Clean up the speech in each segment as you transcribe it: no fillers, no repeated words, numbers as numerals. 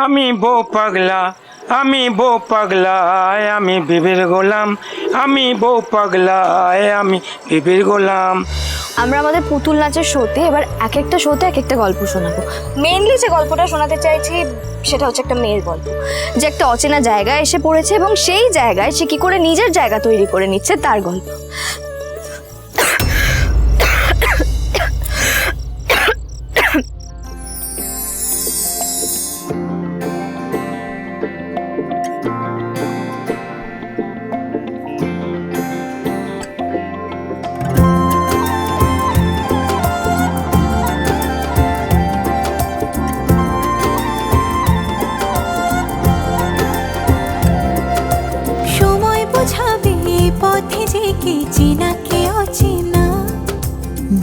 আমি বউ পাগলা, আমি বউ পাগলা, আমি বিবির গোলাম, আমি বউ পাগলা, আমি বিবির গোলাম। আমরা আমাদের পুতুল নাচের শোতে এবার এক একটা শোতে এক একটা গল্প শোনাবো। মেইনলি যে গল্পটা শোনাতে চাইছি সেটা হচ্ছে একটা মেয়ের গল্প, যে একটা অচেনা জায়গায় এসে পড়েছে এবং সেই জায়গায় সে কি করে নিজের জায়গা তৈরি করে নিচ্ছে তার গল্প।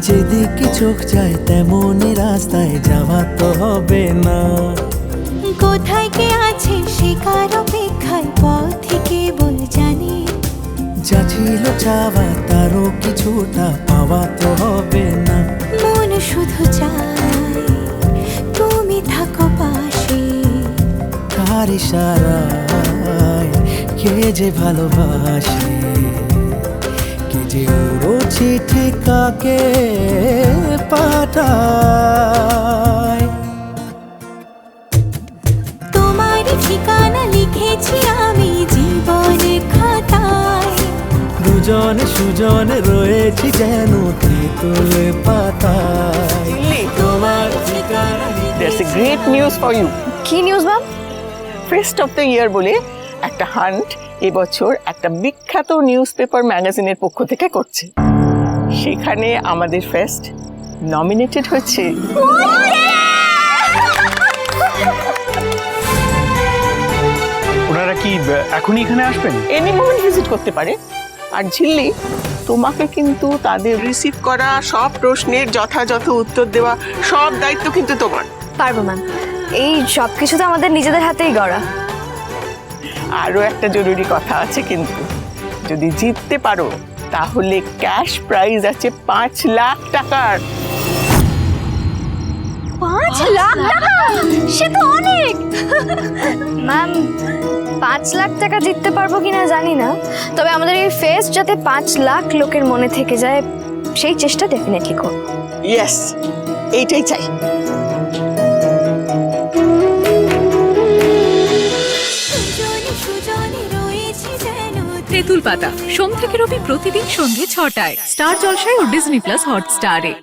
যেদিকে চোখ যায় তেমনই রাস্তায় যাওয়া তো হবে না। কোথায় কে আছে সে কার অপেক্ষায় পথে কেবল জানি। যা ছিল চাওয়া তারও কিছুটা পাওয়া তো হবে না। মন শুধু চায় তুমি থাকো পাশে। কার ইশারায় কে যে ভালোবাসে, কে যে ওরও চিঠি কাকে পাঠায়। তোমার ঠিকানা লিখেছি আমি জীবনের খাতায়। দুজনে সুজনে রয়েছি যেন তেঁতুল পাতায়। তোমার ঠিকানা There's a great news for you. কি news ma'am? Fest of the year বলে একটা হান্ট এবছর একটা বিখ্যাত নিউজ পেপার ম্যাগাজিনের পক্ষ থেকে করছে। সেখানে আমাদের ফেস্ট নমিনেটেড হয়েছে। ওনারা কি এখনই এখানে আসবেন? এনি মোমেন্ট ভিজিট করতে পারে। আর ঝিল্লি, তোমাকে কিন্তু তাদের রিসিভ করা, সব প্রশ্নের যথাযথ উত্তর দেওয়া, সব দায়িত্ব কিন্তু তোমার। পারবো ম্যাম, এই সব কিছু তো আমাদের নিজেদের হাতেই গড়া। আরও একটা জরুরি কথা আছে কিন্তু, যদি জিততে পারো তাহলে ক্যাশ প্রাইজ আছে 5 লাখ টাকার। 5 লাখ টাকা? সে তো অনেক। ম্যাম, 5 লাখ টাকা জিততে পারবো কিনা জানি না, তবে আমাদের এই ফেস্ট যাতে 5 লাখ লোকের মনে থেকে যায় সেই চেষ্টা ডেফিনেটলি করব। ইয়েস, এইটাই চাই। তেঁতুল পাতা সোম থেকে রবি প্রতিদিন সন্ধ্যে 6টায় স্টার জলসায় ও ডিজনি প্লাস হটস্টারে।